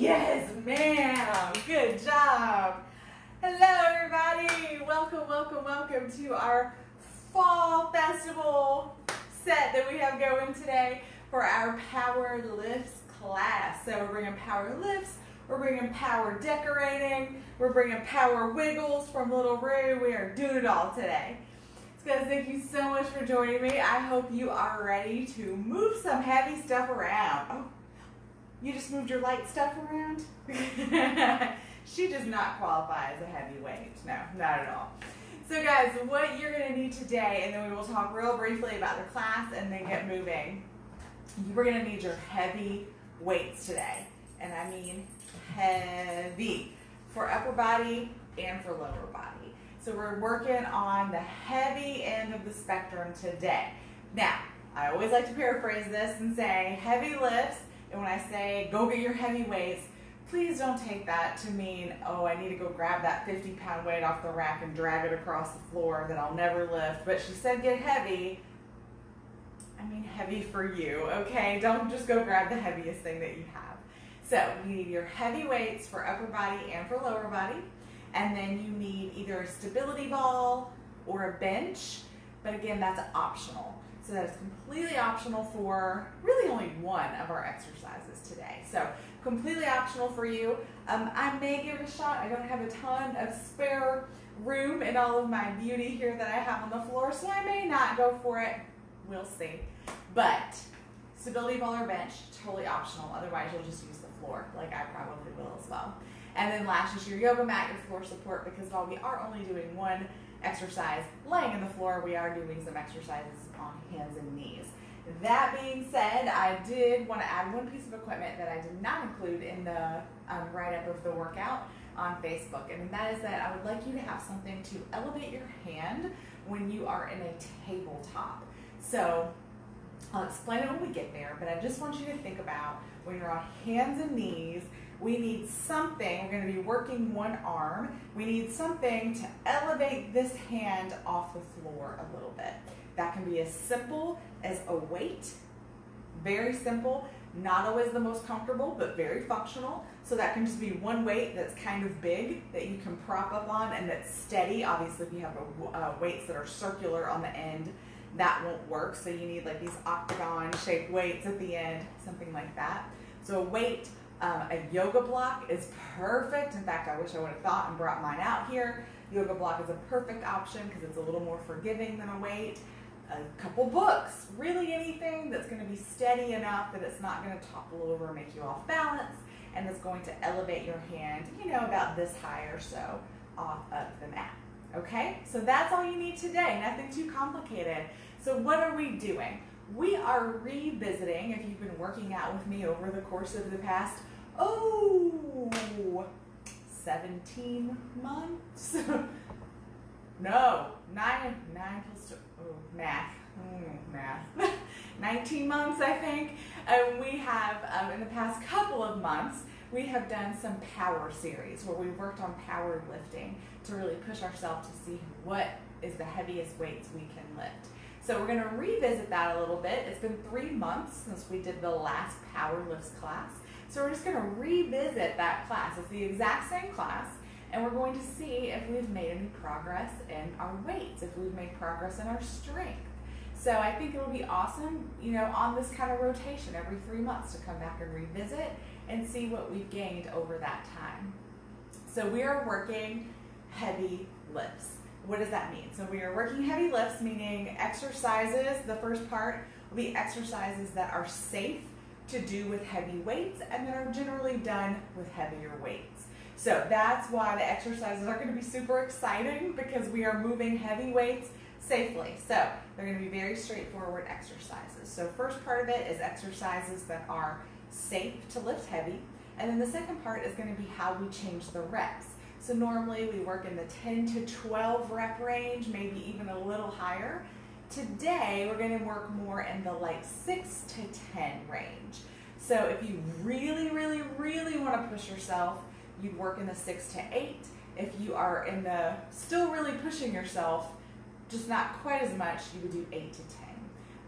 Yes, ma'am. Good job. Hello, everybody. Welcome, welcome, welcome to our fall festival set that we have going today for our power lifts class. So we're bringing power lifts, we're bringing power decorating, we're bringing power wiggles from Little Roo. We are doing it all today. So guys, thank you so much for joining me. I hope you are ready to move some heavy stuff around. Oh, you just moved your light stuff around? She does not qualify as a heavyweight. No, not at all. So guys, what you're going to need today, and then we will talk real briefly about the class and then get moving. You're going to need your heavy weights today. And I mean heavy for upper body and for lower body. So we're working on the heavy end of the spectrum today. Now, I always like to paraphrase this and say heavy lifts. And when I say go get your heavy weights, please don't take that to mean, oh, I need to go grab that 50-pound weight off the rack and drag it across the floor that I'll never lift. But she said get heavy. I mean heavy for you, okay? Don't just go grab the heaviest thing that you have. So you need your heavy weights for upper body and for lower body. And then you need either a stability ball or a bench. But again, that's optional. So that is completely optional for really only one of our exercises today. So completely optional for you. I may give it a shot. I don't have a ton of spare room in all of my beauty here that I have on the floor, so I may not go for it. We'll see. But stability ball or bench, totally optional. Otherwise, you'll just use the floor, like I probably will as well. And then last is your yoga mat, your floor support, because while we are only doing one exercise laying in the floor, we are doing some exercises on hands and knees. That being said, I did want to add one piece of equipment that I did not include in the write-up of the workout on Facebook, and that is that I would like you to have something to elevate your hand when you are in a tabletop. So I'll explain it when we get there, but I just want you to think about when you're on hands and knees, we need something, we're going to be working one arm, we need something to elevate this hand off the floor a little bit. That can be as simple as a weight, very simple, not always the most comfortable, but very functional. So that can just be one weight that's kind of big that you can prop up on and that's steady. Obviously, if you have weights that are circular on the end, that won't work. So you need like these octagon shaped weights at the end, something like that. So a weight, a yoga block is perfect. In fact, I wish I would have thought and brought mine out here. Yoga block is a perfect option because it's a little more forgiving than a weight. A couple books, really anything that's going to be steady enough that it's not going to topple over and make you off balance, and it's going to elevate your hand, you know, about this high or so off of the mat. Okay, so that's all you need today, nothing too complicated. So what are we doing? We are revisiting, if you've been working out with me over the course of the past, 17 months? No, 9 plus 2, math. 19 months, I think. We have, in the past couple of months, we have done some power series where we worked on power lifting to really push ourselves to see what is the heaviest weights we can lift. So we're going to revisit that a little bit. It's been 3 months since we did the last power lifts class. So we're just going to revisit that class. It's the exact same class. And we're going to see if we've made any progress in our weights, if we've made progress in our strength. So I think it'll be awesome, you know, on this kind of rotation every 3 months to come back and revisit and see what we've gained over that time. So we are working heavy lifts. What does that mean? So we are working heavy lifts, meaning exercises. The first part will be exercises that are safe to do with heavy weights and that are generally done with heavier weights. So that's why the exercises are going to be super exciting, because we are moving heavy weights safely. So they're going to be very straightforward exercises. So first part of it is exercises that are safe to lift heavy. And then the second part is going to be how we change the reps. So normally we work in the 10 to 12 rep range, maybe even a little higher. Today we're going to work more in the like 6 to 10 range. So if you really, really, really want to push yourself, you'd work in the 6 to 8. If you are in the still really pushing yourself, just not quite as much, you would do 8 to 10.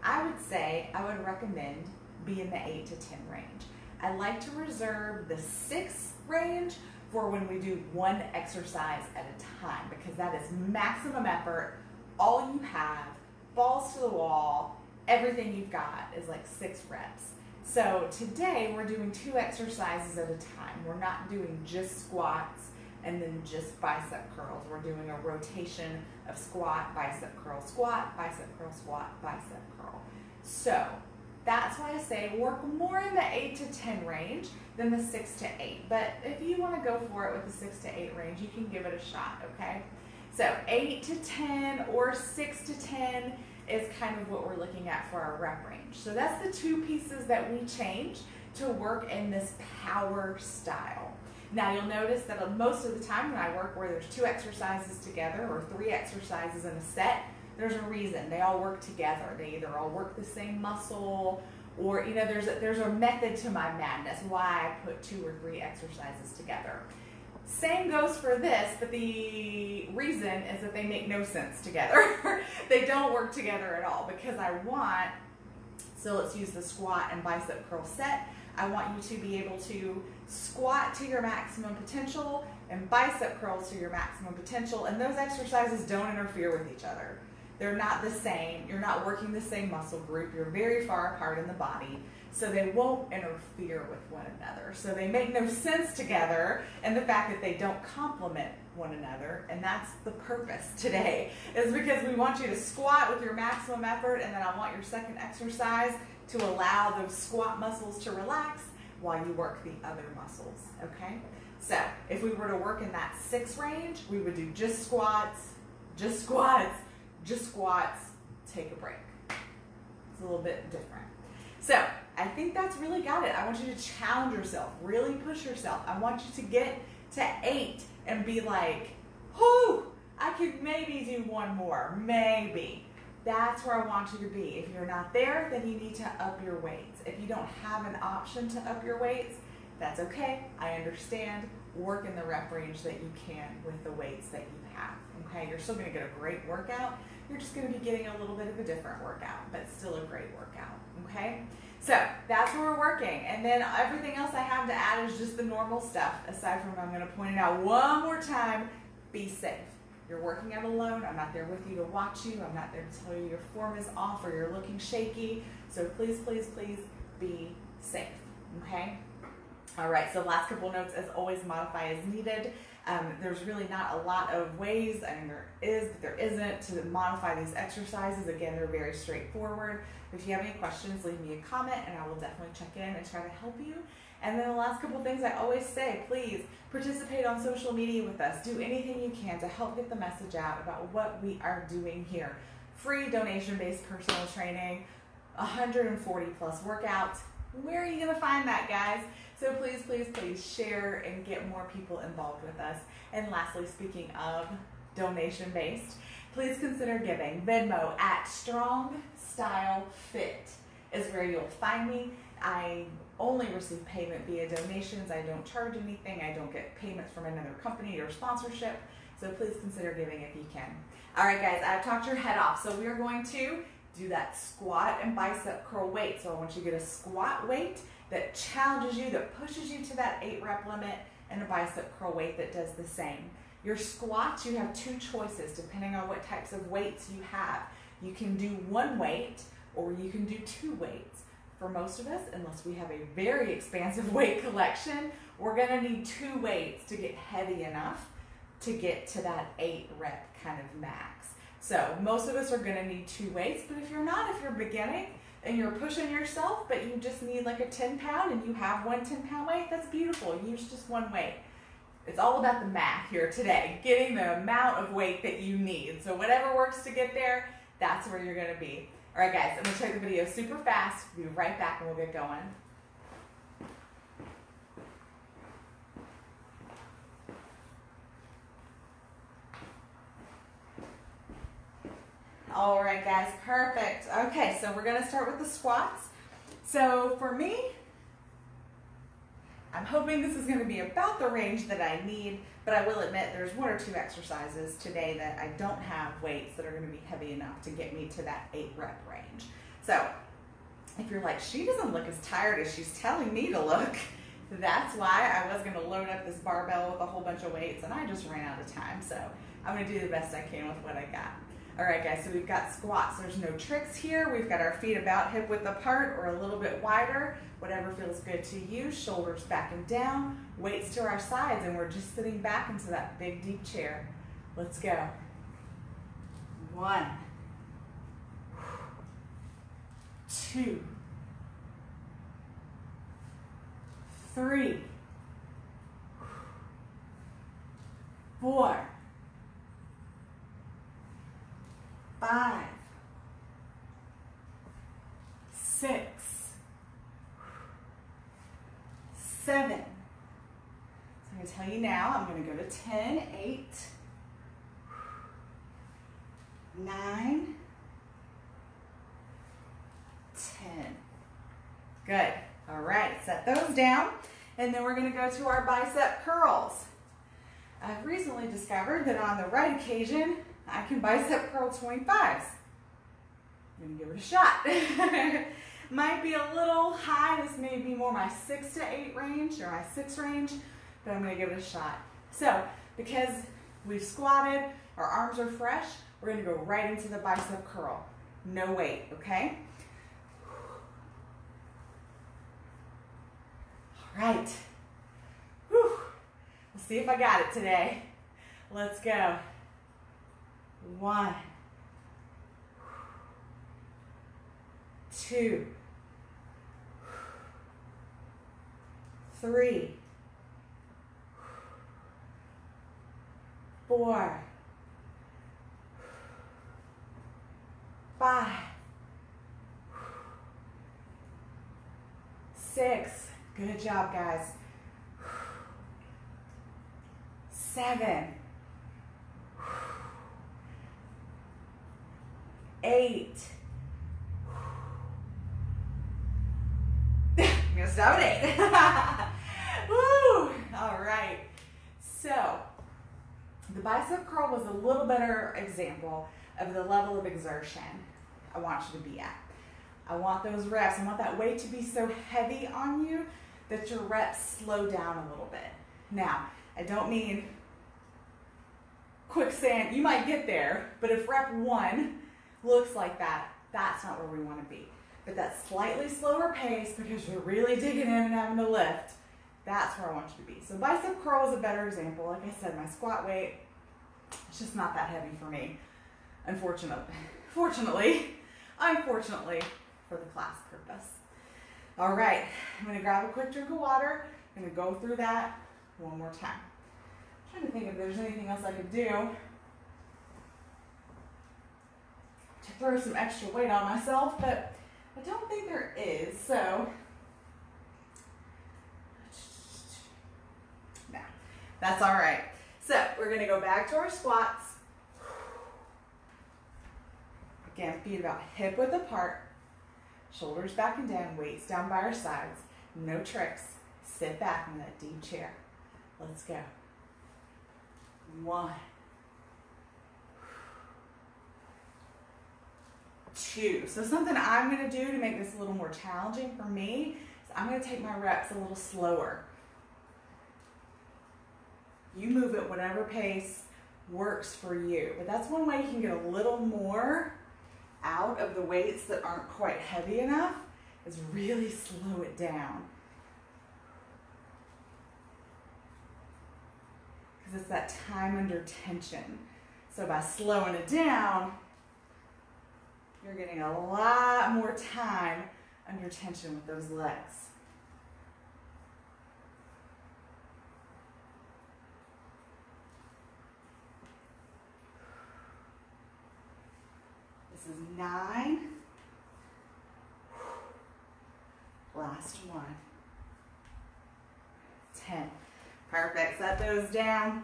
I would say I would recommend be in the 8 to 10 range. I like to reserve the 6 range for when we do one exercise at a time, because that is maximum effort, all you have, balls to the wall, everything you've got is like 6 reps. So today we're doing 2 exercises at a time. We're not doing just squats and then just bicep curls. We're doing a rotation of squat, bicep curl, squat, bicep curl, squat, bicep curl. So that's why I say work more in the 8 to 10 range than the 6 to 8. But if you want to go for it with the 6 to 8 range, you can give it a shot, okay? So 8 to 10 or 6 to 10 is kind of what we're looking at for our rep range. So that's the 2 pieces that we change to work in this power style. Now you'll notice that most of the time when I work where there's 2 exercises together or 3 exercises in a set, there's a reason. They all work together. They either all work the same muscle, or there's a method to my madness why I put 2 or 3 exercises together. Same goes for this, but the reason is that they make no sense together. They don't work together at all, because I want, so let's use the squat and bicep curl set. I want you to be able to squat to your maximum potential and bicep curls to your maximum potential, and those exercises don't interfere with each other. They're not the same. You're not working the same muscle group. You're very far apart in the body, so they won't interfere with one another. So they make no sense together, and the fact that they don't complement one another, and that's the purpose today, is because we want you to squat with your maximum effort, and then I want your second exercise to allow those squat muscles to relax while you work the other muscles, okay? So if we were to work in that 6 range, we would do just squats, just squats, just squats, take a break. It's a little bit different. So I think that's really got it. I want you to challenge yourself, really push yourself. I want you to get to 8 and be like, whoo, I could maybe do 1 more, maybe. That's where I want you to be. If you're not there, then you need to up your weights. If you don't have an option to up your weights, that's okay. I understand. Work in the rep range that you can with the weights that you have, okay? You're still gonna get a great workout. You're just gonna be getting a little bit of a different workout, but still a great workout, okay? So that's where we're working. And then everything else I have to add is just the normal stuff. Aside from, I'm gonna point it out one more time, be safe. You're working out alone. I'm not there with you to watch you. I'm not there to tell you your form is off or you're looking shaky. So please, please, please be safe, okay? All right, so last couple notes, as always, modify as needed. There's really not a lot of ways, I mean there is, but there isn't, to modify these exercises. Again, they're very straightforward. If you have any questions, leave me a comment and I will definitely check in and try to help you. And then the last couple things I always say, please participate on social media with us. Do anything you can to help get the message out about what we are doing here. Free donation-based personal training, 140 plus workouts. Where are you gonna find that, guys? So please, please, please share and get more people involved with us. And lastly, speaking of donation-based, please consider giving. Venmo at Strong Style Fit is where you'll find me. I only receive payment via donations. I don't charge anything. I don't get payments from another company or sponsorship. So please consider giving if you can. All right, guys, I've talked your head off. So we are going to do that squat and bicep curl weight. So I want you to get a squat weight that challenges you, that pushes you to that 8 rep limit, and a bicep curl weight that does the same. Your squats, you have 2 choices depending on what types of weights you have. You can do 1 weight or you can do 2 weights. For most of us, unless we have a very expansive weight collection, we're gonna need 2 weights to get heavy enough to get to that 8 rep kind of max. So most of us are gonna need 2 weights, but if you're not, if you're beginning and you're pushing yourself, but you just need like a 10 pound and you have 1 10-pound weight, that's beautiful. Use just 1 weight. It's all about the math here today, getting the amount of weight that you need. So whatever works to get there, that's where you're gonna be. All right, guys, I'm gonna check the video super fast. We'll be right back and we'll get going. All right, guys, perfect. Okay, so we're gonna start with the squats. So for me, I'm hoping this is gonna be about the range that I need, but I will admit there's 1 or 2 exercises today that I don't have weights that are gonna be heavy enough to get me to that 8 rep range. So if you're like, she doesn't look as tired as she's telling me to look, that's why I was going to load up this barbell with a whole bunch of weights, and I just ran out of time. So I'm going to do the best I can with what I got. All right, guys, so we've got squats. There's no tricks here. We've got our feet about hip width apart or a little bit wider, whatever feels good to you. Shoulders back and down, weights to our sides, and we're just sitting back into that big, deep chair. Let's go. 1, 2, 3, 4, 5, 6, 7. So I'm going to tell you now, I'm going to go to 10, 8, 9, 10. Good. All right, set those down. And then we're going to go to our bicep curls. I've recently discovered that on the right occasion, I can bicep curl 25s. I'm going to give it a shot. Might be a little high. This may be more my 6 to 8 range or my 6 range, but I'm going to give it a shot. So, because we've squatted, our arms are fresh, we're going to go right into the bicep curl. No weight, okay? All right. Whew. We'll see if I got it today. Let's go. 1, 2, 3, 4, 5, 6. Good job, guys. 7, 8. I'm gonna stop at 8. Woo! All right. So the bicep curl was a little better example of the level of exertion I want you to be at. I want those reps. I want that weight to be so heavy on you that your reps slow down a little bit. Now, I don't mean quicksand. You might get there, but if rep 1 looks like that, that's not where we want to be. But that slightly slower pace, because you're really digging in and having to lift, that's where I want you to be. So bicep curl is a better example. Like I said, my squat weight, it's just not that heavy for me, unfortunately for the class purpose. All right, I'm gonna grab a quick drink of water. I'm gonna go through that one more time. I'm trying to think if there's anything else I could do to throw some extra weight on myself, but I don't think there is, so no, that's all right. So we're gonna go back to our squats. Again, feet about hip width apart, shoulders back and down, weights down by our sides, no tricks. Sit back in that deep chair. Let's go. 1, 2. So something I'm going to do to make this a little more challenging for me is I'm going to take my reps a little slower. You move at whatever pace works for you. But that's one way you can get a little more out of the weights that aren't quite heavy enough, is really slow it down. Because it's that time under tension. So by slowing it down, you're getting a lot more time under tension with those legs. This is 9. Last one. 10. Perfect. Set those down.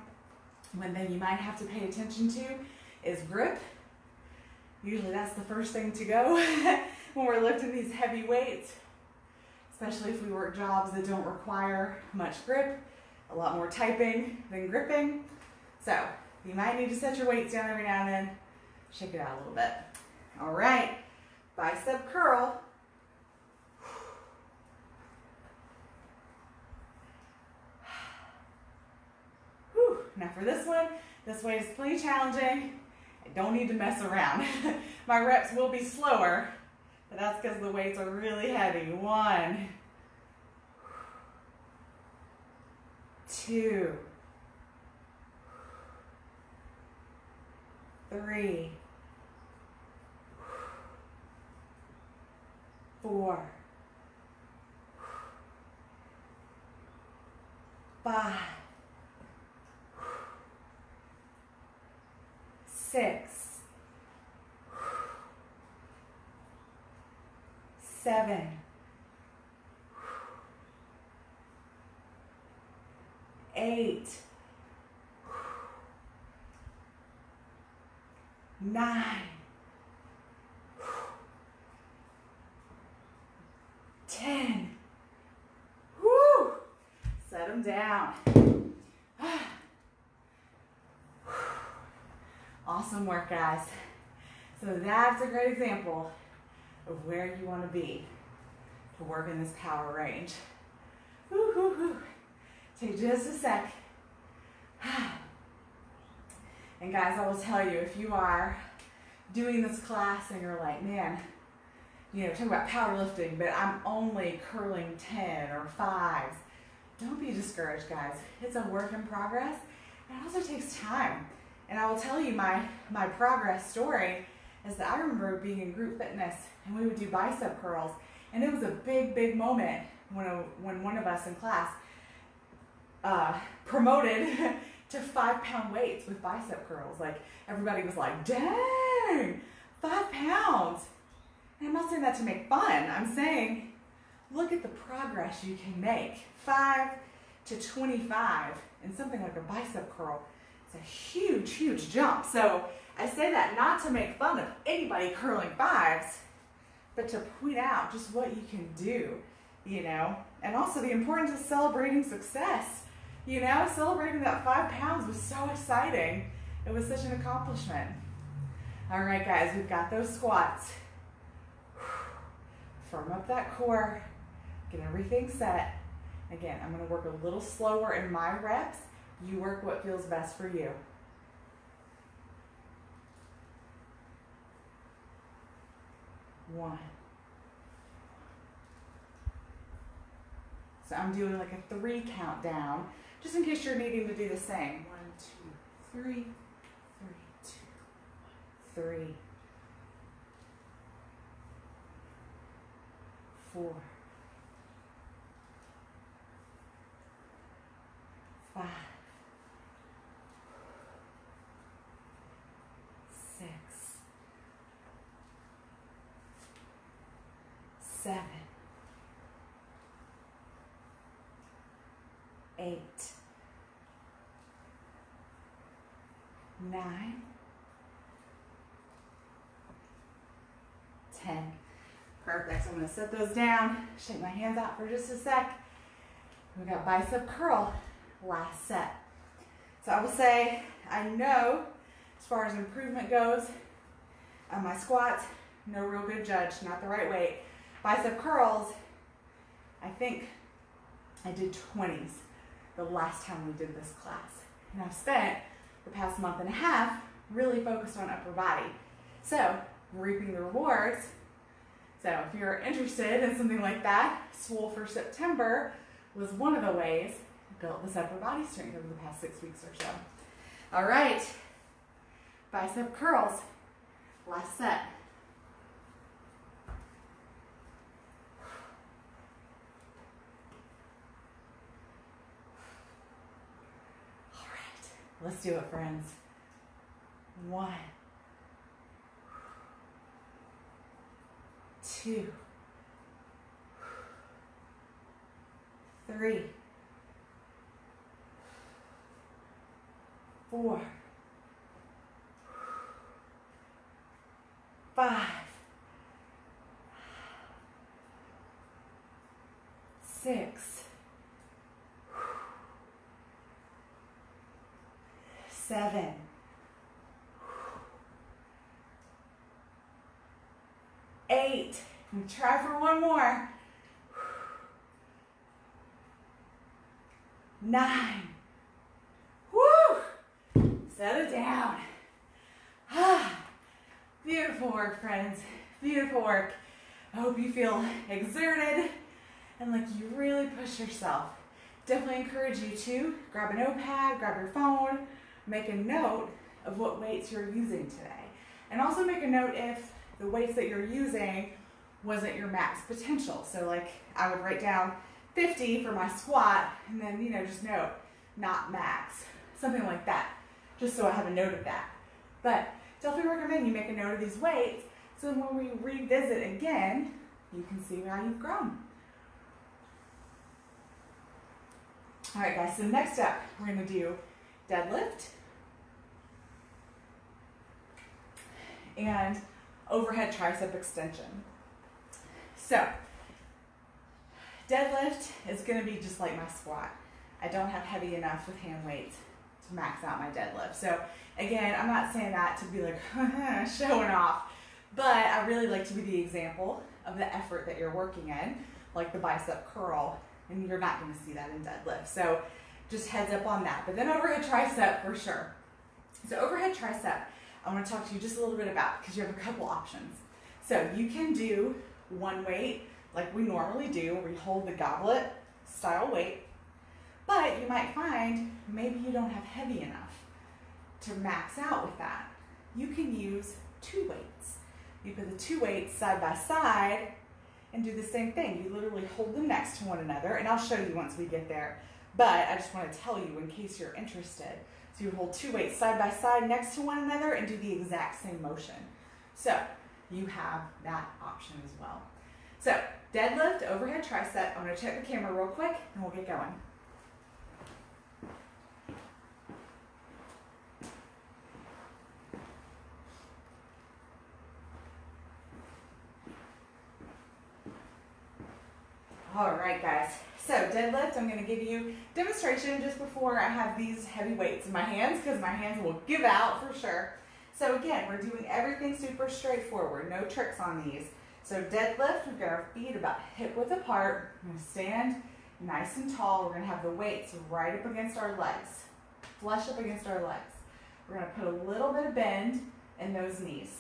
One thing you might have to pay attention to is grip. Usually that's the first thing to go when we're lifting these heavy weights, especially if we work jobs that don't require much grip, a lot more typing than gripping. So you might need to set your weights down every now and then, shake it out a little bit. All right, bicep curl. Now for this one is pretty challenging. I don't need to mess around. My reps will be slower, but that's because the weights are really heavy. 1, 2, 3, 4, 5, 6, 7, 8, 9, 10. Woo! Set them down. Awesome work, guys. So that's a great example of where you want to be to work in this power range. Woo, woo, woo. Take just a sec. And guys, I will tell you, if you are doing this class and you're like, man, you know, talking about powerlifting, but I'm only curling 10 or 5s. Don't be discouraged, guys. It's a work in progress. And it also takes time. And I will tell you my progress story is that I remember being in group fitness and we would do bicep curls. And it was a big, big moment when one of us in class promoted to 5-pound weights with bicep curls. Like, everybody was like, dang, 5 pounds. And I'm not saying that to make fun. I'm saying, look at the progress you can make. 5 to 25 in something like a bicep curl. It's a huge, huge jump. So I say that not to make fun of anybody curling 5s, but to point out just what you can do, you know, and also the importance of celebrating success. You know, celebrating that 5 pounds was so exciting. It was such an accomplishment. All right, guys, we've got those squats. Firm up that core, get everything set. Again, I'm going to work a little slower in my reps. You work what feels best for you. 1. So I'm doing like a 3 countdown, just in case you're needing to do the same. 1, 2, 3, 3, 2, 1, 3, 4, 5, 6, 7, 8, 9, 10. Perfect. So I'm going to set those down, shake my hands out for just a sec. We got bicep curl, last set. So I will say, I know as far as improvement goes, on my squats, no real good judge, not the right weight. Bicep curls, I think I did 20s the last time we did this class. And I've spent the past month and a half really focused on upper body. So, reaping the rewards. So if you're interested in something like that, Swole for September was one of the ways I built this upper body strength over the past 6 weeks or so. All right, bicep curls, last set. All right, let's do it, friends. 1, 2, 3, 4, 5, 6, 7, 8. And try for one more. 9. Woo! Beautiful work, friends. Beautiful work. I hope you feel exerted and like you really push yourself. Definitely encourage you to grab a notepad, grab your phone, make a note of what weights you're using today. And also make a note if the weights that you're using wasn't your max potential. So like I would write down 50 for my squat and then, just note, not max, something like that, just so I have a note of that. But definitely recommend you make a note of these weights so when we revisit again, you can see how you've grown. All right, guys, so next up, we're gonna do deadlift and overhead tricep extension. So, deadlift is gonna be just like my squat. I don't have heavy enough with hand weights to max out my deadlift. So again, I'm not saying that to be like showing off, but I really like to be the example of the effort that you're working in, like the bicep curl, and you're not gonna see that in deadlift. So just heads up on that. But then overhead tricep for sure. So overhead tricep, I wanna talk to you just a little bit about because you have a couple options. So you can do one weight like we normally do, where we hold the goblet style weight, but you might find maybe you don't have heavy enough to max out with that. You can use two weights. You put the two weights side by side and do the same thing. You literally hold them next to one another, and I'll show you once we get there, but I just want to tell you in case you're interested. So you hold two weights side by side next to one another and do the exact same motion. So you have that option as well. So deadlift, overhead tricep. I'm going to check the camera real quick and we'll get going. All right, guys, so deadlift, I'm gonna give you a demonstration just before I have these heavy weights in my hands because my hands will give out for sure. So again, we're doing everything super straightforward, no tricks on these. So deadlift, we've got our feet about hip width apart. We're gonna stand nice and tall. We're gonna have the weights right up against our legs, flush up against our legs. We're gonna put a little bit of bend in those knees,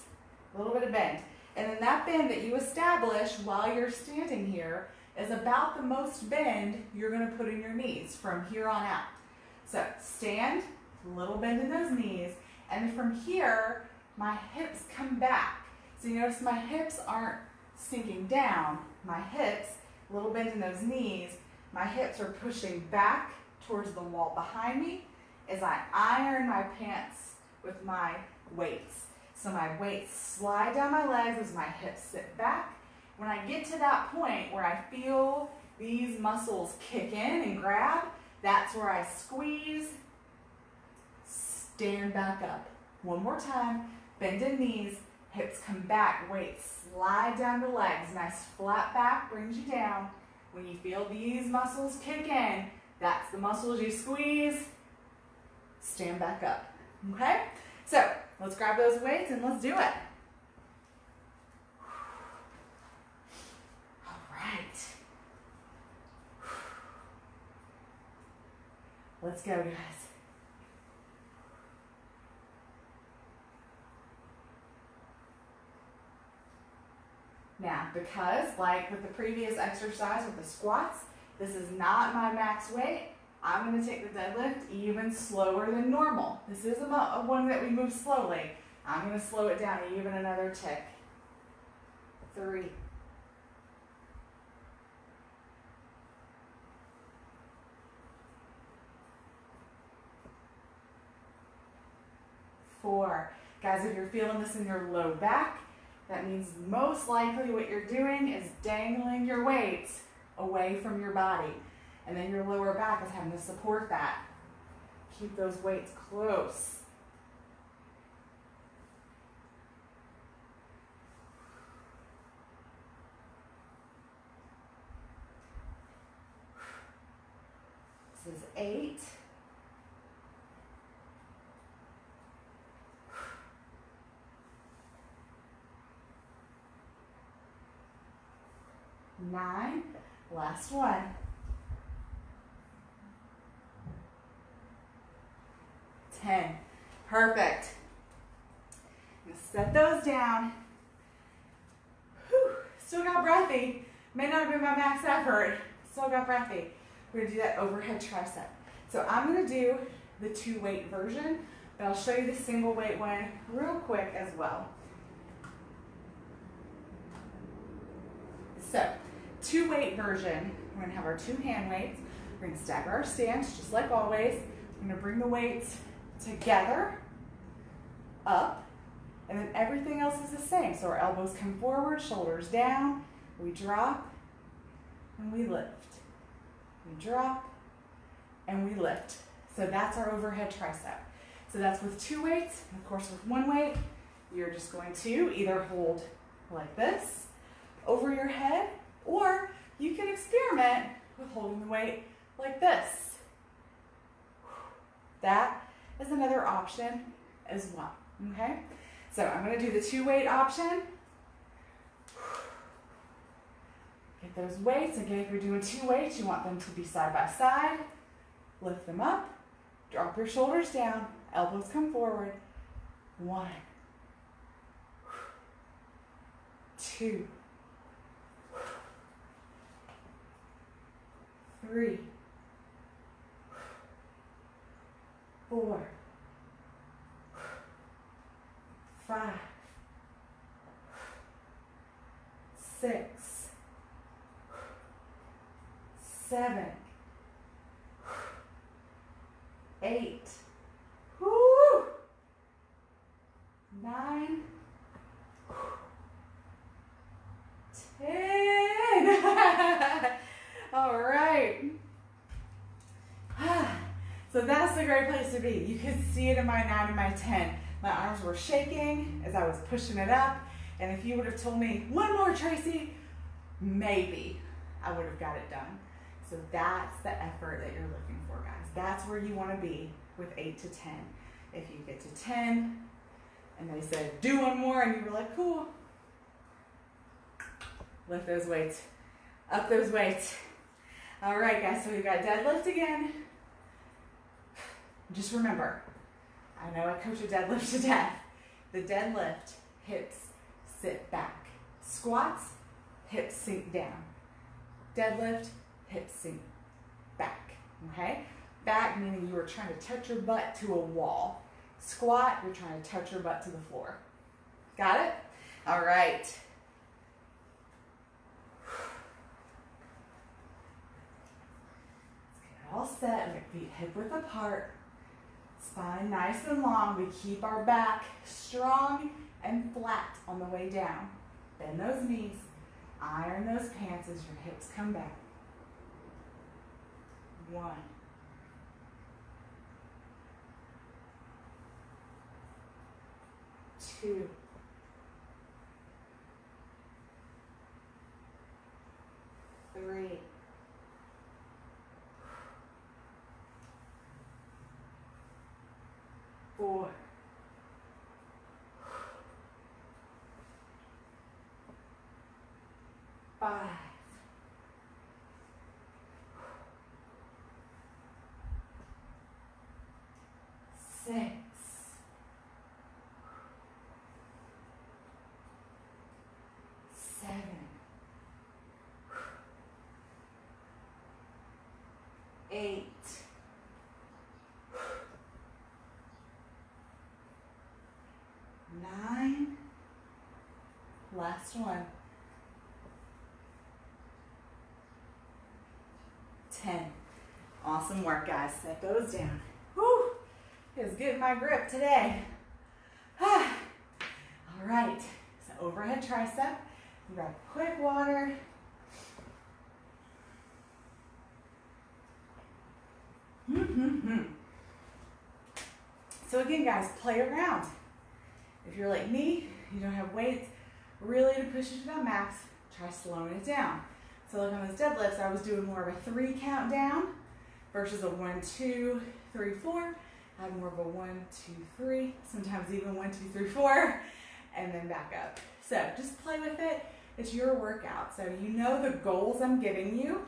a little bit of bend. And then that bend that you establish while you're standing here is about the most bend you're going to put in your knees from here on out. So stand, little bend in those knees, and from here, my hips come back. So you notice my hips aren't sinking down. My hips, little bend in those knees, my hips are pushing back towards the wall behind me as I iron my pants with my weights. So my weights slide down my legs as my hips sit back. When I get to that point where I feel these muscles kick in and grab, that's where I squeeze, stand back up. One more time, bend in knees, hips come back, weights slide down the legs, nice flat back brings you down. When you feel these muscles kick in, that's the muscles you squeeze, stand back up, okay? So let's grab those weights and let's do it. Let's go, guys. Now, because like with the previous exercise with the squats, this is not my max weight, I'm going to take the deadlift even slower than normal. This is a one that we move slowly. I'm going to slow it down even another tick. 3. 4. Guys, if you're feeling this in your low back, that means most likely what you're doing is dangling your weights away from your body. And then your lower back is having to support that. Keep those weights close. This is 8. 9, last one. 10. Perfect. Set those down. Still got breathy. May not have been my max effort. Still got breathy. We're gonna do that overhead tricep. So I'm gonna do the 2-weight version, but I'll show you the single weight one real quick as well. So 2-weight version, we're gonna have our 2 hand weights. We're gonna stagger our stance just like always. I'm gonna bring the weights together, up, and then everything else is the same. So our elbows come forward, shoulders down, we drop, and we lift. We drop, and we lift. So that's our overhead tricep. So that's with 2 weights. And of course, with 1 weight, you're just going to either hold like this over your head, or you can experiment with holding the weight like this. That is another option as well, okay? So I'm gonna do the 2-weight option. Get those weights. Again, if you're doing 2 weights, you want them to be side by side. Lift them up, drop your shoulders down, elbows come forward. 1, 2, 3, 4, 5, 6, 7, 8, 9, 10. All right. So that's a great place to be. You could see it in my 9 and my 10. My arms were shaking as I was pushing it up. And if you would have told me, 1 more, Tracy, maybe I would have got it done. So that's the effort that you're looking for, guys. That's where you want to be with 8 to 10. If you get to 10 and they said, do 1 more, and you were like, cool. Lift those weights, up those weights. All right, guys, so we've got deadlift again. Just remember, I know I coach a deadlift to death. The deadlift, hips sit back. Squats, hips sink down. Deadlift, hips sink back, okay? Back meaning you are trying to touch your butt to a wall. Squat, you're trying to touch your butt to the floor. Got it? All right. Let's get it all set. Feet hip width apart. Spine nice and long. We keep our back strong and flat on the way down. Bend those knees. Iron those pants as your hips come back. 1, 2, 3, 4, 5, 6, 7, 8, 9, last one, 10. Awesome work, guys. Set those down. Whew, it's getting my grip today. All right, so overhead tricep. Grab quick water. So again, guys, play around. If you're like me, you don't have weights really to push you to that max, try slowing it down. So like on those deadlifts, I was doing more of a 3 count down versus a 1, 2, 3, 4. I had more of a 1, 2, 3, sometimes even 1, 2, 3, 4, and then back up. So just play with it. It's your workout. So you know the goals I'm giving you.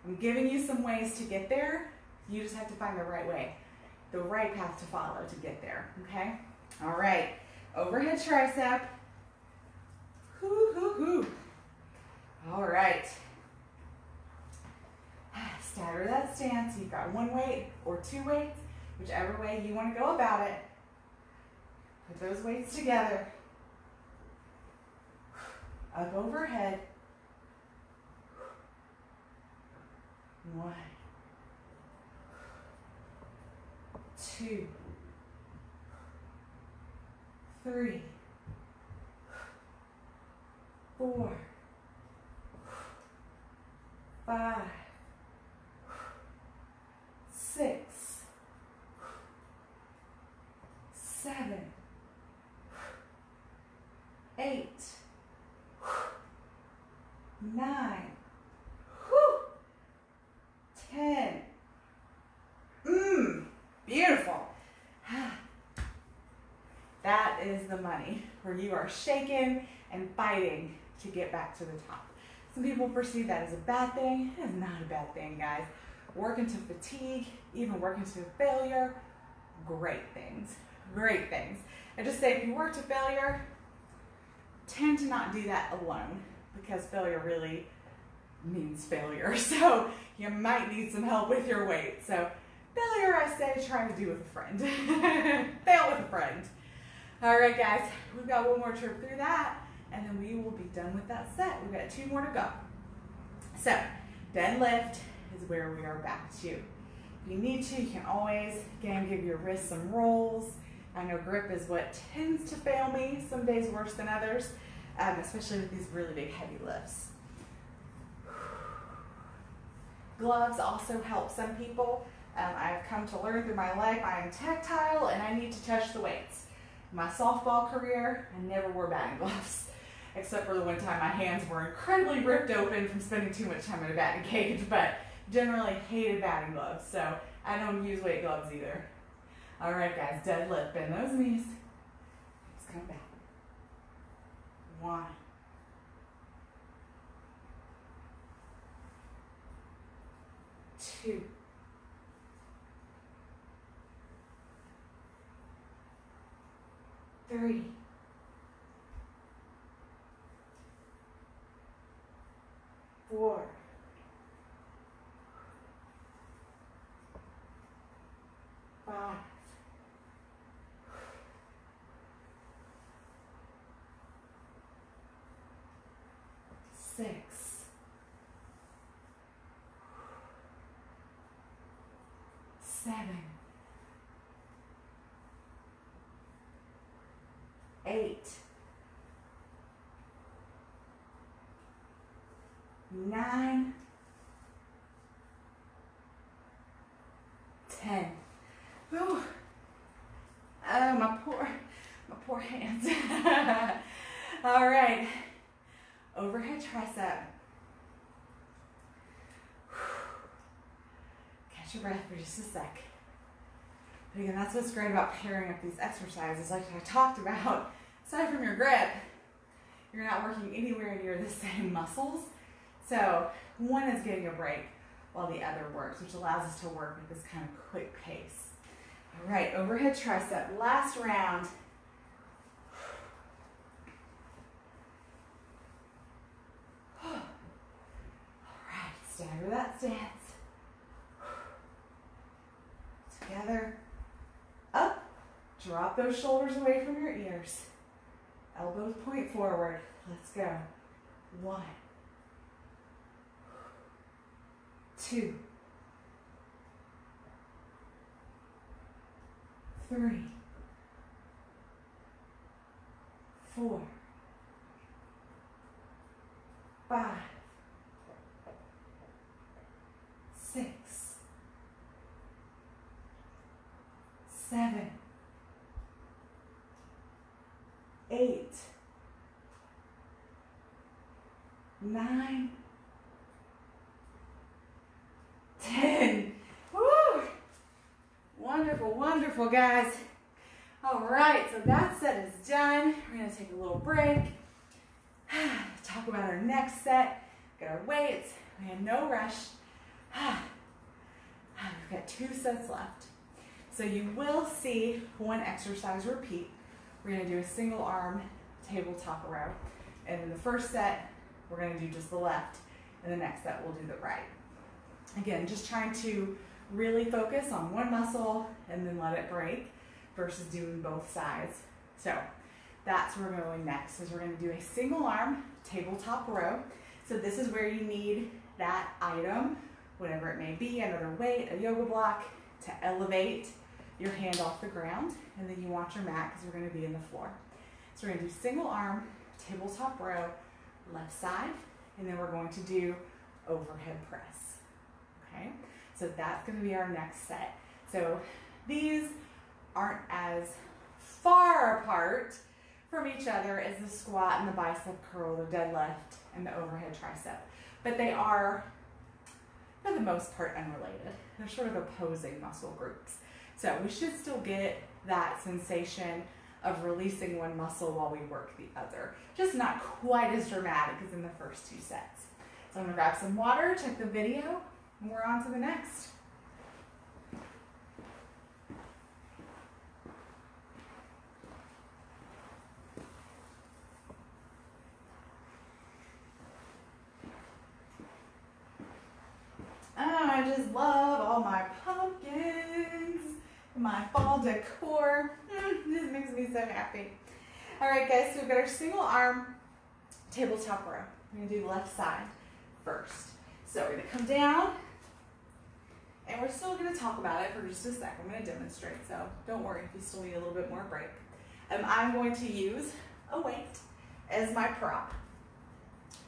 I'm giving you some ways to get there. You just have to find the right way, the right path to follow to get there, okay? All right, overhead tricep. Hoo, hoo, hoo. stance. You've got one weight or two weights, whichever way you want to go about it. Put those weights together. Up overhead. 1, 2, 3, 4, 5, 6, 7, 8, 9, 10. Beautiful. That is the money, where you are shaking and fighting to get back to the top. Some people perceive that as a bad thing. It is not a bad thing, guys. Working to fatigue, even working to failure, great things. Great things. I just say if you work to failure, tend to not do that alone, because failure really means failure. So you might need some help with your weight. So failure, I say, try to do with a friend. Fail with a friend. All right, guys, we've got one more trip through that, and then we will be done with that set. We've got 2 more to go. So deadlift is where we are back to. If you need to, you can always, again, give your wrists some rolls. I know grip is what tends to fail me, some days worse than others, especially with these really big, heavy lifts. Gloves also help some people. I've come to learn through my life I am tactile and I need to touch the weights. My softball career, I never wore batting gloves, except for the one time my hands were incredibly ripped open from spending too much time in a batting cage, but generally hated batting gloves, so I don't use weight gloves either. All right, guys, deadlift, bend those knees. Let's come back. 1, 2, 3, 4, 5, 6, 7, 8, 9, 10. Ooh. Oh, my poor hands. All right, overhead tricep. Catch your breath for just a sec. But again, that's what's great about pairing up these exercises. Like I talked about, aside from your grip, you're not working anywhere near the same muscles. So one is getting a break while the other works, which allows us to work with this kind of quick pace. All right, overhead tricep, last round. All right, stagger that stance. Together, up, drop those shoulders away from your ears. Elbows point forward. Let's go. 1, 2, 3, 4, 5, 6, 7, 8, 9, 10. Woo! Wonderful, wonderful, guys. All right, so that set is done. We're gonna take a little break. Talk about our next set. Get our weights. We have no rush. We've got 2 sets left. So you will see one exercise repeat. We're gonna do a single arm tabletop row. And in the first set, we're gonna do just the left. And the next set, we'll do the right. Again, just trying to really focus on one muscle and then let it break versus doing both sides. So that's where we're going next, is we're going to do a single arm tabletop row. So this is where you need that item, whatever it may be, another weight, a yoga block, to elevate your hand off the ground, and then you want your mat because we're going to be in the floor. So we're going to do single arm tabletop row, left side, and then we're going to do overhead press. Okay, so that's going to be our next set. So these aren't as far apart from each other as the squat and the bicep curl, the deadlift, and the overhead tricep, but they are, for the most part, unrelated. They're sort of opposing muscle groups. So we should still get that sensation of releasing one muscle while we work the other. Just not quite as dramatic as in the first two sets. So I'm gonna grab some water, check the video, and we're on to the next. Oh, I just love all my pumpkins, my fall decor. This makes me so happy. All right, guys, so we've got our single arm tabletop row. We're gonna do left side first. So we're gonna come down, and we're still gonna talk about it for just a sec. I'm gonna demonstrate, so don't worry if you still need a little bit more break. I'm going to use a weight as my prop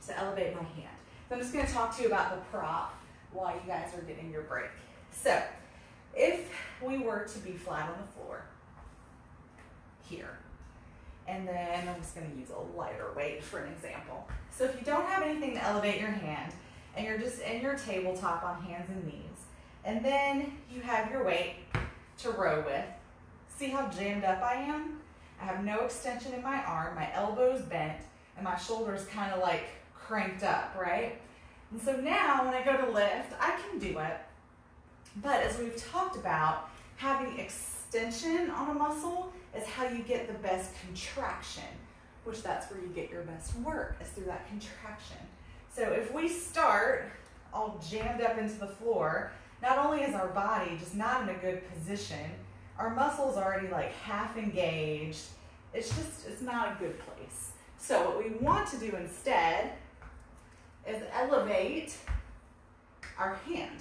to elevate my hand. So I'm just gonna talk to you about the prop while you guys are getting your break. So if we were to be flat on the floor here, and then I'm just going to use a lighter weight for an example. So if you don't have anything to elevate your hand, and you're just in your tabletop on hands and knees, and then you have your weight to row with, see how jammed up I am? I have no extension in my arm, my elbow's bent, and my shoulder's kind of like cranked up, right? And so now when I go to lift, I can do it. But as we've talked about, having extension on a muscle is how you get the best contraction, which that's where you get your best work, is through that contraction. So if we start all jammed up into the floor, not only is our body just not in a good position, our muscles already like half engaged. It's not a good place. So what we want to do instead is elevate our hand.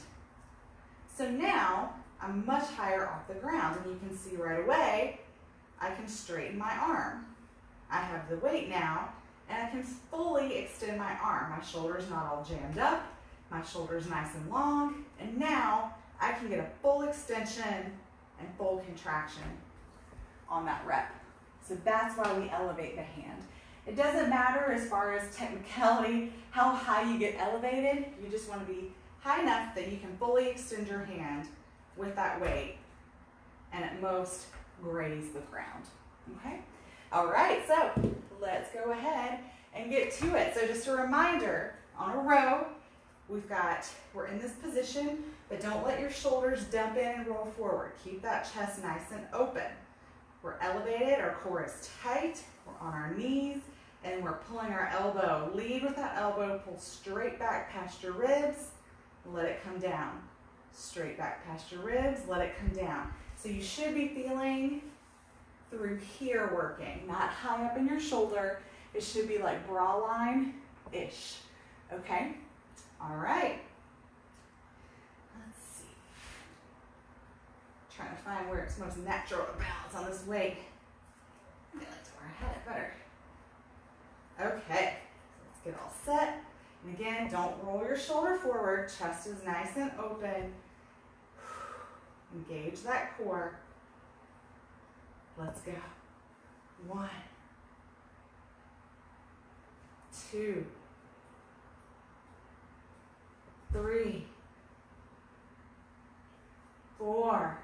So now I'm much higher off the ground, and you can see right away I can straighten my arm. I have the weight now, and I can fully extend my arm. My shoulder's not all jammed up, my shoulder's nice and long, and now I can get a full extension and full contraction on that rep. So that's why we elevate the hand. It doesn't matter as far as technicality, how high you get elevated. You just want to be high enough that you can fully extend your hand with that weight and at most graze the ground, okay? All right, so let's go ahead and get to it. So just a reminder, on a row, we're in this position, but don't let your shoulders dump in and roll forward. Keep that chest nice and open. We're elevated, our core is tight, we're on our knees, and we're pulling our elbow. Lead with that elbow, pull straight back past your ribs, let it come down. Straight back past your ribs, let it come down. So you should be feeling through here working, not high up in your shoulder. It should be like bra line-ish, okay? All right. Let's see. Trying to find where it's most natural to balance on this weight. I like to where I had it better. Okay, so let's get all set. And again, don't roll your shoulder forward. Chest is nice and open. Engage that core. Let's go. 1, 2, 3, 4,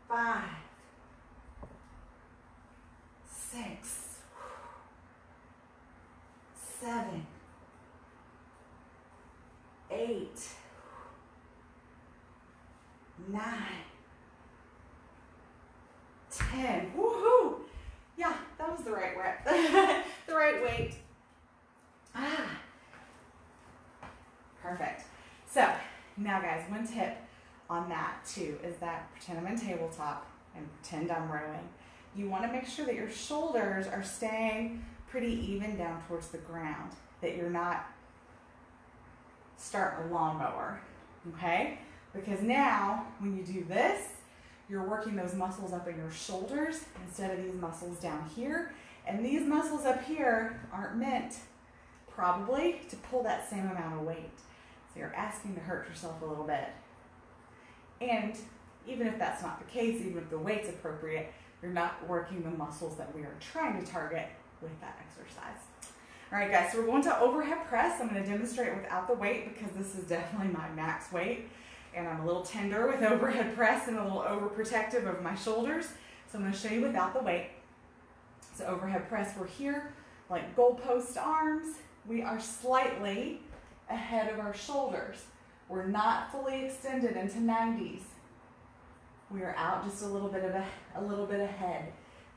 5, 6, 7, 8, 9, 10. Woohoo! Yeah, that was the right rep. The right weight. Perfect. So now guys, one tip on that too is that pretend I'm in tabletop and pretend I'm rowing. You want to make sure that your shoulders are staying pretty even down towards the ground, that you're not starting a lawnmower, okay? Because now when you do this, you're working those muscles up in your shoulders instead of these muscles down here. And these muscles up here aren't meant probably to pull that same amount of weight. So you're asking to hurt yourself a little bit. And even if that's not the case, even if the weight's appropriate, you're not working the muscles that we are trying to target with that exercise. All right, guys, so we're going to overhead press. I'm going to demonstrate without the weight because this is definitely my max weight. And I'm a little tender with overhead press and a little overprotective of my shoulders. So I'm going to show you without the weight. So overhead press, we're here, like goalpost arms. We are slightly ahead of our shoulders. We're not fully extended into 90s. We are out just a little bit ahead.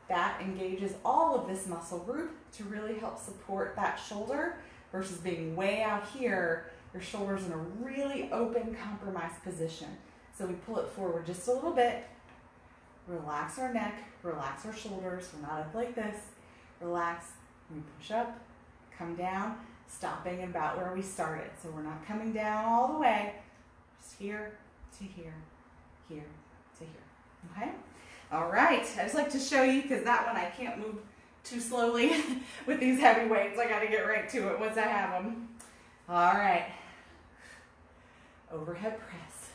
That engages all of this muscle group to really help support that shoulder versus being way out here, your shoulder's in a really open, compromised position. So we pull it forward just a little bit, relax our neck, relax our shoulders. We're not up like this. Relax, we push up, come down, stopping about where we started. So we're not coming down all the way, just here to here, here to here, okay? All right, I just like to show you because that one I can't move too slowly with these heavy weights. I gotta get right to it once I have them. All right, overhead press.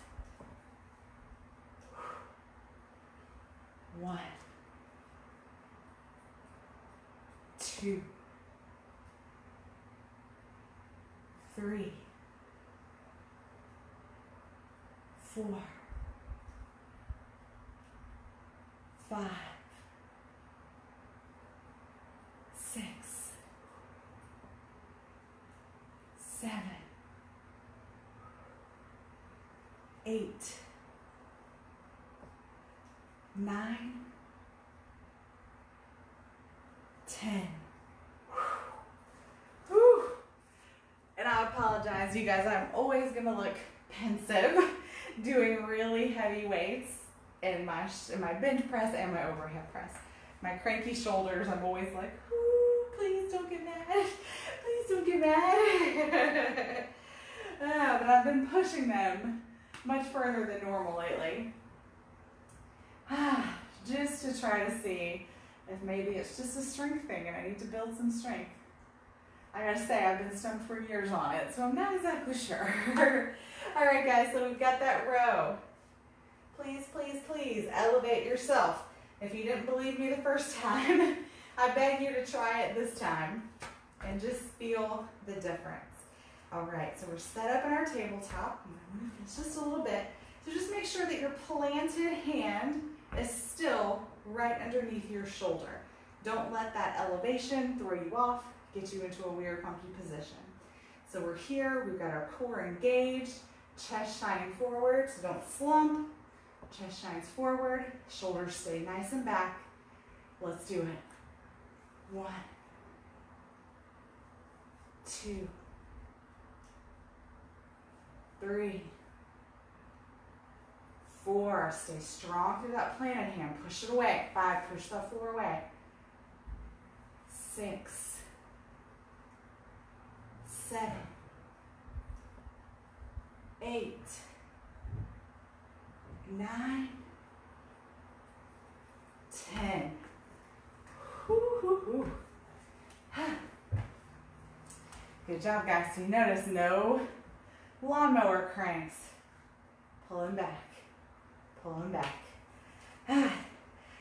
1, 2, 3, 4, 5, 6, 7, 8, 9, 10. Whew. And I apologize, you guys, I'm always gonna look pensive doing really heavy weights in my bench press and my overhead press. My cranky shoulders, I'm always like, ooh, please don't get mad. Please don't get mad. But I've been pushing them much further than normal lately. Just to try to see if maybe it's just a strength thing and I need to build some strength. I gotta say, I've been stung for years on it, so I'm not exactly sure. All right, guys, so we've got that row. Please, please, please elevate yourself. If you didn't believe me the first time, I beg you to try it this time and just feel the difference. All right, so we're set up in our tabletop. It's just a little bit. So just make sure that your planted hand is still right underneath your shoulder. Don't let that elevation throw you off, get you into a weird funky position. So we're here, we've got our core engaged, chest shining forward, so don't slump. Chest shines forward, shoulders stay nice and back. Let's do it. 1, 2, 3, 4. Stay strong through that planted hand. Push it away. 5. Push that floor away. 6, 7, 8, 9, 10. Woo-hoo-hoo. Good job, guys. So you notice no lawnmower cranks. Pulling back, pulling back.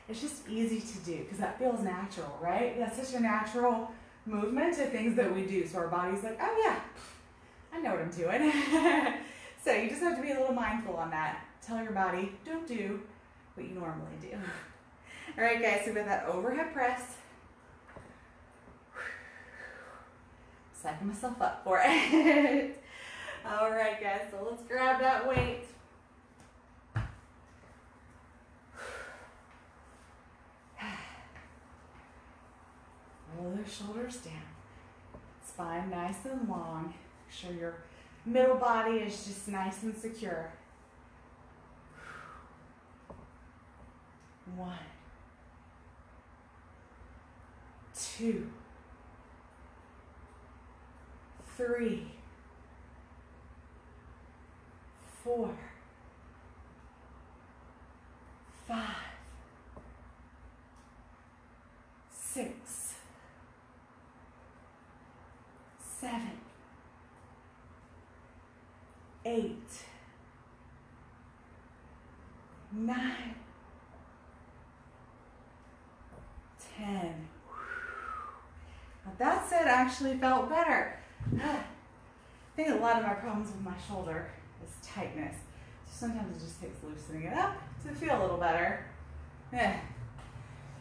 It's just easy to do because that feels natural, right? That's such a natural movement to things that we do. So our body's like, oh yeah, I know what I'm doing. So you just have to be a little mindful on that. Tell your body, don't do what you normally do. All right, guys, so with that overhead press, psyching myself up for it. All right, guys, so let's grab that weight. Roll those shoulders down. Spine nice and long. Make sure your Middle body is just nice and secure. 1, 2, 3, 4, 5, 6, 7, 8, 9, 10. Now that set actually felt better. I think a lot of my problems with my shoulder is tightness. So sometimes it just takes loosening it up to feel a little better.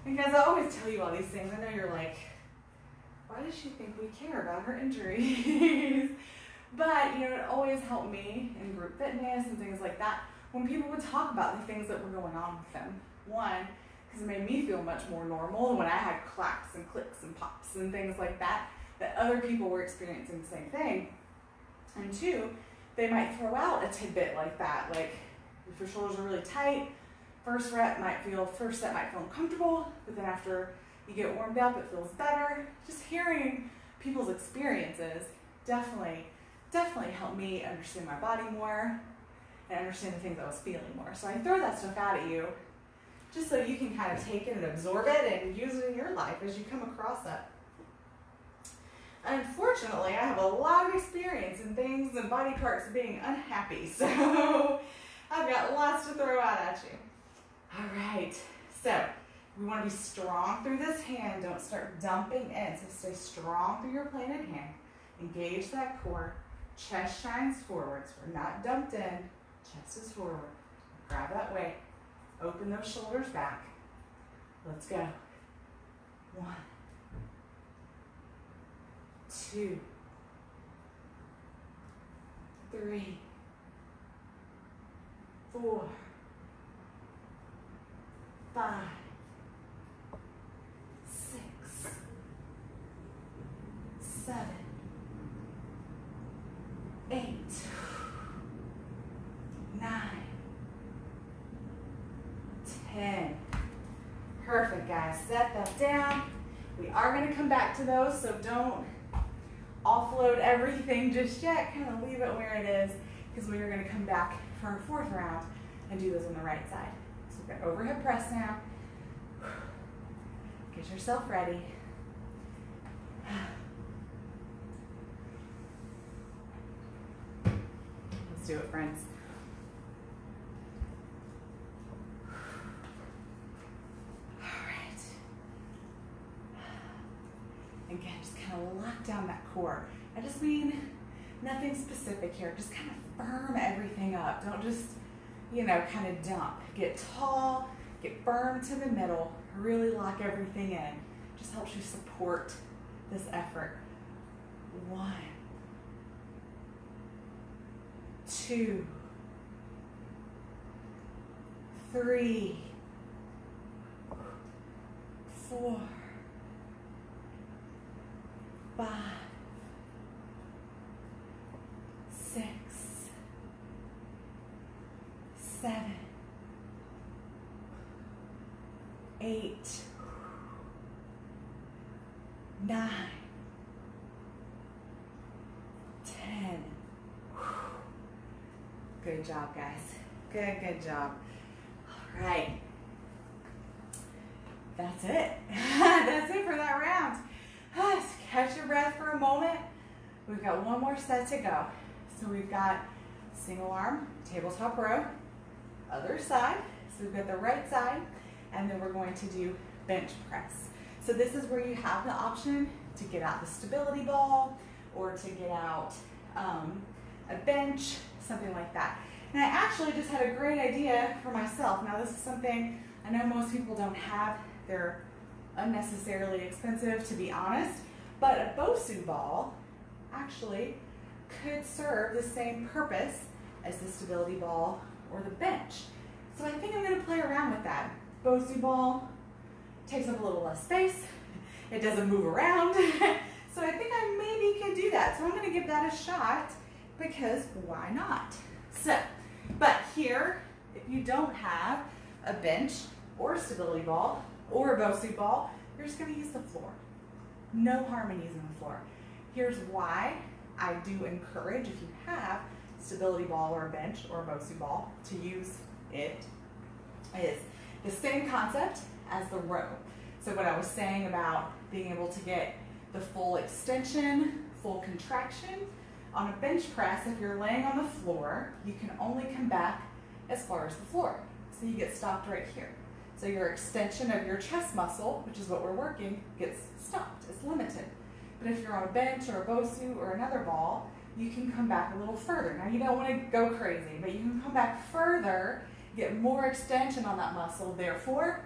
Because I always tell you all these things. I know you're like, why does she think we care about her injuries? But, you know, it always helped me in group fitness and things like that when people would talk about the things that were going on with them. One, because it made me feel much more normal when I had clacks and clicks and pops and things like that, that other people were experiencing the same thing. And two, they might throw out a tidbit like that, like if your shoulders are really tight, first set might feel uncomfortable, but then after you get warmed up, it feels better. Just hearing people's experiences definitely helped me understand my body more and understand the things I was feeling more. So I throw that stuff out at you just so you can kind of take it and absorb it and use it in your life as you come across it. Unfortunately, I have a lot of experience in things and body parts being unhappy, so I've got lots to throw out at you. All right, so we want to be strong through this hand. Don't start dumping in, so stay strong through your planted hand. Engage that core. Chest shines forwards. We're not dumped in. Chest is forward. Grab that weight. Open those shoulders back. Let's go. 1, 2, 3, 4, 5, 6, 7, 8, 9, 10. Perfect, guys. Set that down. We are going to come back to those, so don't offload everything just yet. Kind of leave it where it is, because we are going to come back for our fourth round and do those on the right side. So we've got overhead press now. Get yourself ready. Let's do it, friends. Again, just kind of lock down that core. I just mean nothing specific here. Just kind of firm everything up. Don't just, you know, kind of dump. Get tall, get firm to the middle, really lock everything in. Just helps you support this effort. 1, 2, 3, 4, 5, 6, 7, 8, 9, 10. Good job, guys. Good job. All right. That's it. That's it for that round. Catch your breath for a moment. We've got one more set to go. So we've got single arm, tabletop row, other side. So we've got the right side, and then we're going to do bench press. So this is where you have the option to get out the stability ball or to get out a bench, something like that. And I actually just had a great idea for myself. Now this is something I know most people don't have. They're unnecessarily expensive, to be honest, but a Bosu ball actually could serve the same purpose as the stability ball or the bench. So I think I'm going to play around with that. Bosu ball takes up a little less space. It doesn't move around. So I think I maybe could do that. So I'm going to give that a shot because why not? So, but here, if you don't have a bench or a stability ball or a BOSU ball, you're just going to use the floor. No harm in using the floor. Here's why I do encourage, if you have a stability ball or a bench or a BOSU ball, to use it, is the same concept as the row. So what I was saying about being able to get the full extension, full contraction, on a bench press, if you're laying on the floor, you can only come back as far as the floor. So you get stopped right here. So your extension of your chest muscle, which is what we're working, gets stopped. It's limited. But if you're on a bench or a BOSU or another ball, you can come back a little further. Now you don't want to go crazy, but you can come back further, get more extension on that muscle, therefore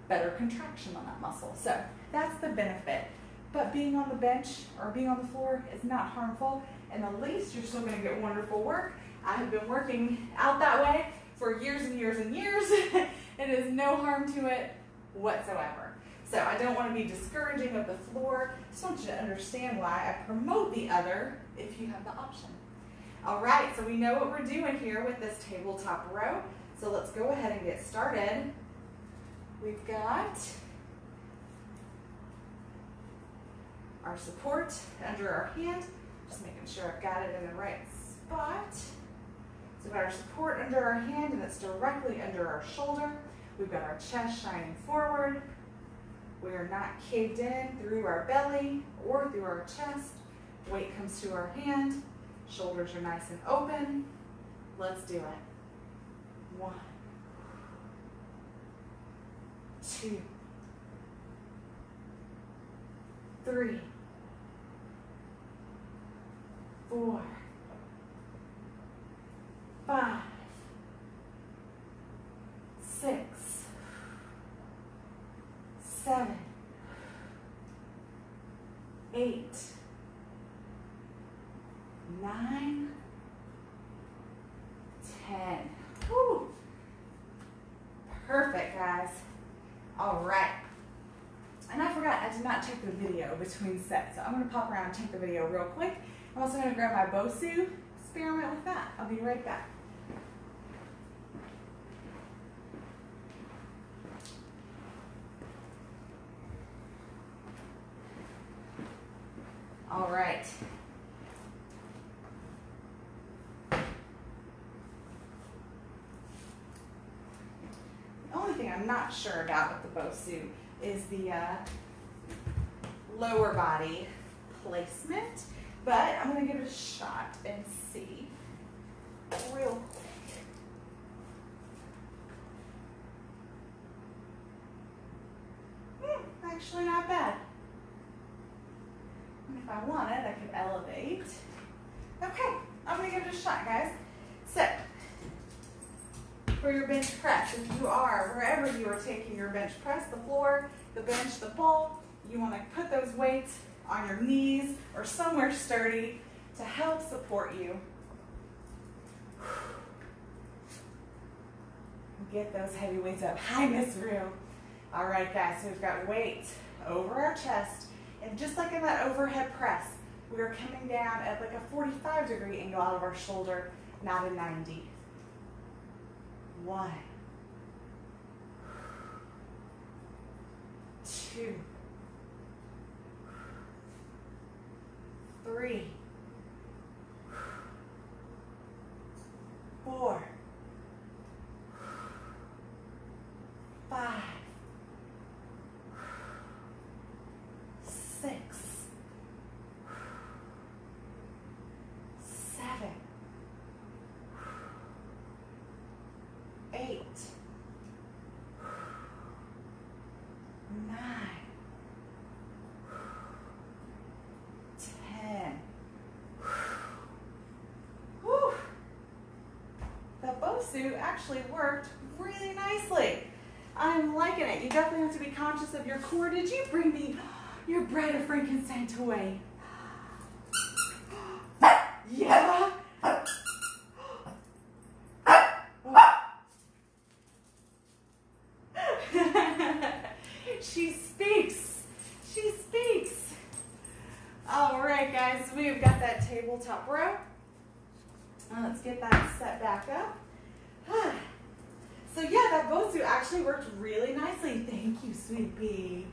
better contraction on that muscle. So that's the benefit. But being on the bench or being on the floor is not harmful. And at least you're still going to get wonderful work. I have been working out that way for years and years and years. It is no harm to it whatsoever. So I don't want to be discouraging of the floor. I just want you to understand why I promote the other if you have the option. All right, so we know what we're doing here with this tabletop row. So let's go ahead and get started. We've got our support under our hand. Just making sure I've got it in the right spot. So we've got our support under our hand and it's directly under our shoulder. We've got our chest shining forward. We are not caved in through our belly or through our chest. Weight comes to our hand. Shoulders are nice and open. Let's do it. 1, 2, 3, 4, 5, 6, 7, 8, 9, 10. Woo. Perfect, guys. All right. And I forgot, I did not take the video between sets. So I'm going to pop around and take the video real quick. I'm also going to grab my BOSU, experiment with that. I'll be right back. All right. The only thing I'm not sure about with the BOSU is the lower body placement, but I'm going to give it a shot and see real quick. Actually not bad. And if I wanted, I could elevate. Okay, I'm going to give it a shot, guys. So, for your bench press, if you are, wherever you are taking your bench press, the floor, the bench, the ball, you want to put those weights on your knees or somewhere sturdy to help support you. Get those heavy weights up. Hi, Miss Rue. All right, guys, so we've got weight over our chest. And just like in that overhead press, we are coming down at like a 45-degree angle out of our shoulder, not a 90. 1, 2, 3, 4, 5, 6, 7, 8, 9, 10. Whew. The BOSU actually worked really nicely. I'm liking it. You definitely have to be conscious of your core. Did you bring me your bread of frankincense away? Yeah. She speaks. She speaks. All right, guys, we've got that tabletop row. Now let's get that set back up. So yeah, that Bosu actually worked really nicely. Thank you, sweet pea.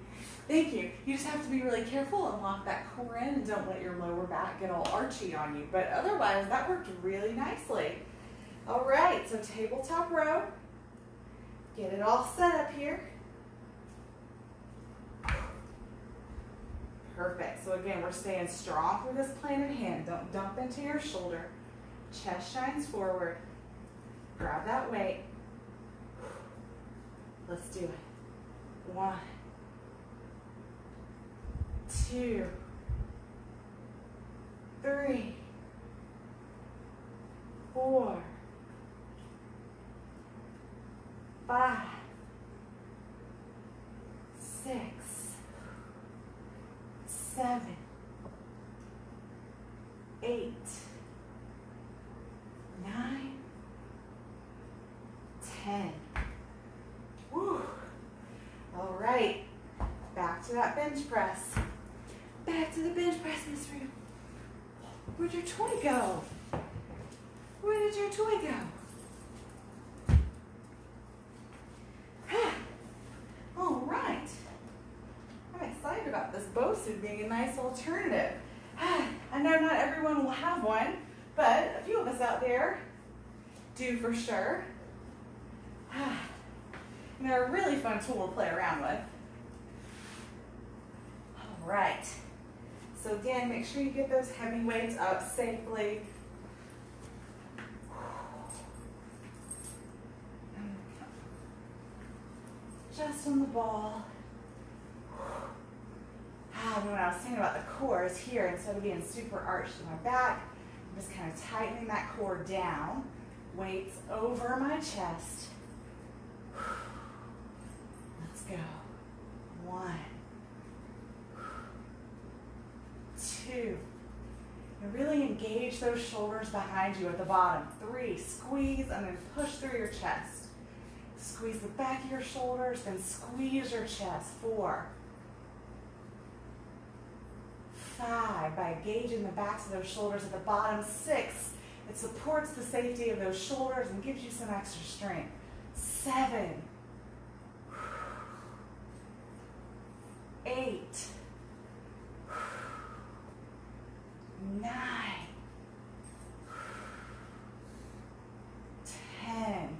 Thank you. You just have to be really careful and lock that core in and don't let your lower back get all archy on you. But otherwise, that worked really nicely. All right, so tabletop row. Get it all set up here. Perfect. So again, we're staying strong through this planted hand. Don't dump into your shoulder. Chest shines forward. Grab that weight. Let's do it. 1, 2, 3, 4, 5, 6, 7, 8, 9, 10. Woo. All right, back to that bench press. Back to the bench press, Miss Rita. Where'd your toy go? Where did your toy go? All right. I'm excited about this Bosu being a nice alternative. I know not everyone will have one, but a few of us out there do for sure. And they're a really fun tool to play around with. All right. So again, make sure you get those heavy weights up safely. Just on the ball. When I was saying about the core is here, instead of being super arched to my back, I'm just kind of tightening that core down. Weights over my chest. Let's go. 1, 2. And really engage those shoulders behind you at the bottom. 3, squeeze and then push through your chest. Squeeze the back of your shoulders, then squeeze your chest. 4, 5, by engaging the backs of those shoulders at the bottom. 6, it supports the safety of those shoulders and gives you some extra strength. 7, 8, 9, 10.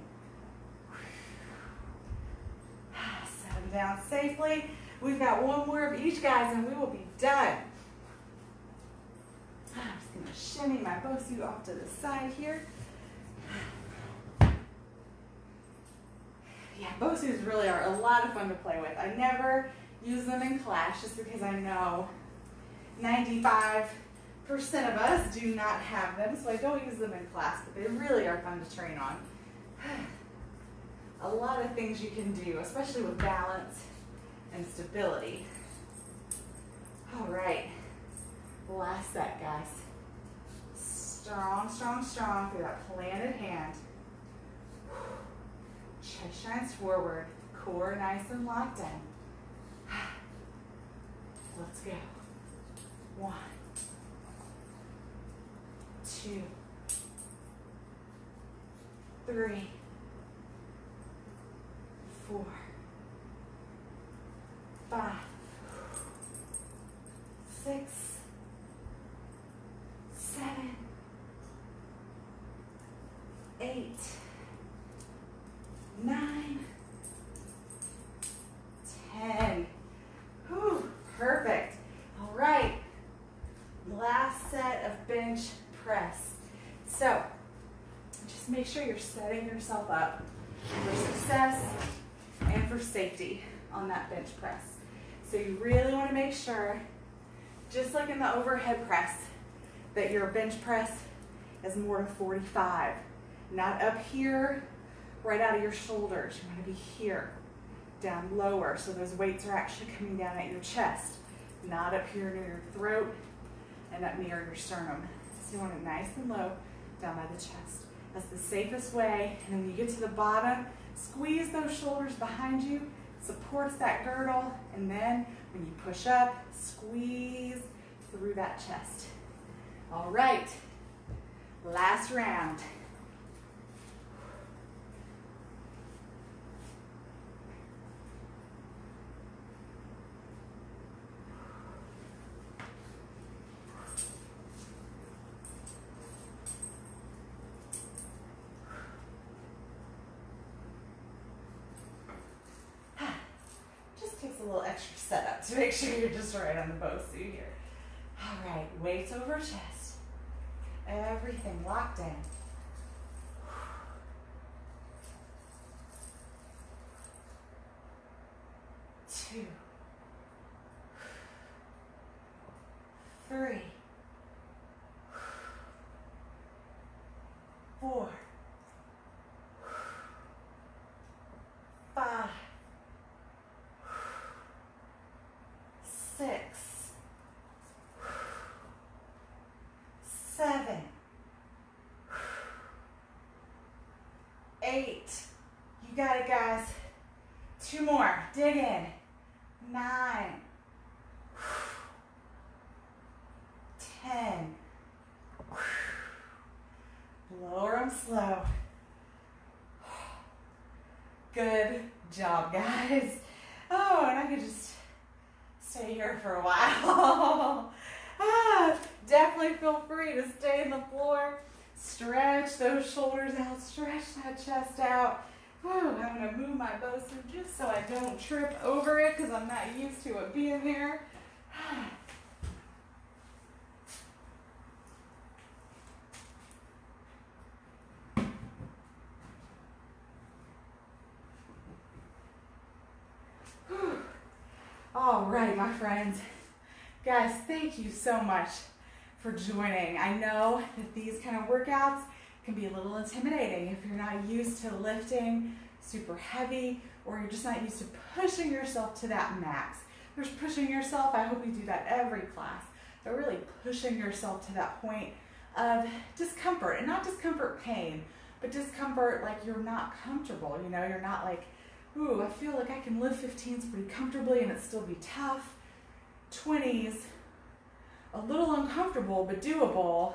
Set them down safely. We've got one more of each, guys, and we will be done. I'm just going to shimmy my Bosu off to the side here. Yeah, Bosus really are a lot of fun to play with. I never use them in class just because I know 95% of us do not have them, so I don't use them in class, but they really are fun to train on. A lot of things you can do, especially with balance and stability. All right, last set, guys. Strong, strong, strong through that planted hand. Chest shines forward, core nice and locked in. Let's go. 1, 2, 3, 4, 5, 6, 7, 8, 9, 10. Whew, perfect. All right, last set of bench press. So just make sure you're setting yourself up for success and for safety on that bench press. So you really want to make sure, just like in the overhead press, that your bench press is more to 45, not up here right out of your shoulders. You want to be here, down lower, so those weights are actually coming down at your chest, not up here near your throat and up near your sternum. So you want it nice and low down by the chest. That's the safest way. And then when you get to the bottom, squeeze those shoulders behind you, supports that girdle, and then when you push up, squeeze through that chest. All right, Last round. Just takes a little extra setup to make sure you're just right on the bow suit here. All right, weights over chest. Everything locked in. 2, 3, 4, 5, 6, 7, 8. You got it, guys. 2 more. Dig in. 9, 10. Lower them slow. Good job, guys. Oh, and I could just stay here for a while. Definitely feel free to stay on the floor. Stretch those shoulders out. Stretch that chest out. Whew, I'm going to move my bow suit just so I don't trip over it because I'm not used to it being there. All right, my friends. Guys, thank you so much for joining. I know that these kind of workouts can be a little intimidating if you're not used to lifting super heavy or you're just not used to pushing yourself to that max. There's pushing yourself, I hope you do that every class, but really pushing yourself to that point of discomfort, and not discomfort pain, but discomfort like you're not comfortable, you know, you're not like, ooh, I feel like I can lift 15s pretty comfortably and it still be tough. 20s, a little uncomfortable but doable.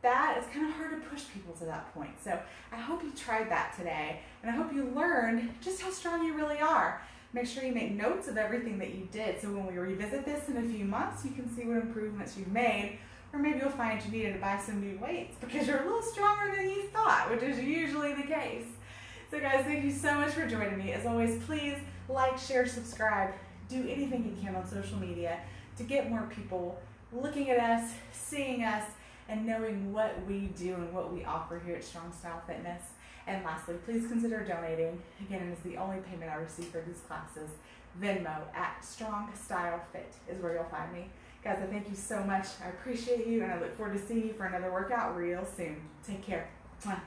That is kind of hard to push people to that point. So I hope you tried that today, and I hope you learned just how strong you really are. Make sure you make notes of everything that you did, so when we revisit this in a few months, you can see what improvements you've made, or maybe you'll find you needed to buy some new weights because you're a little stronger than you thought, which is usually the case. So guys, thank you so much for joining me. As always, please like, share, subscribe, do anything you can on social media to get more people looking at us, seeing us, and knowing what we do and what we offer here at Strong Style Fitness. And lastly, please consider donating. Again, it is the only payment I receive for these classes. Venmo at Strong Style Fit is where you'll find me. Guys, I thank you so much. I appreciate you, and I look forward to seeing you for another workout real soon. Take care. Mwah.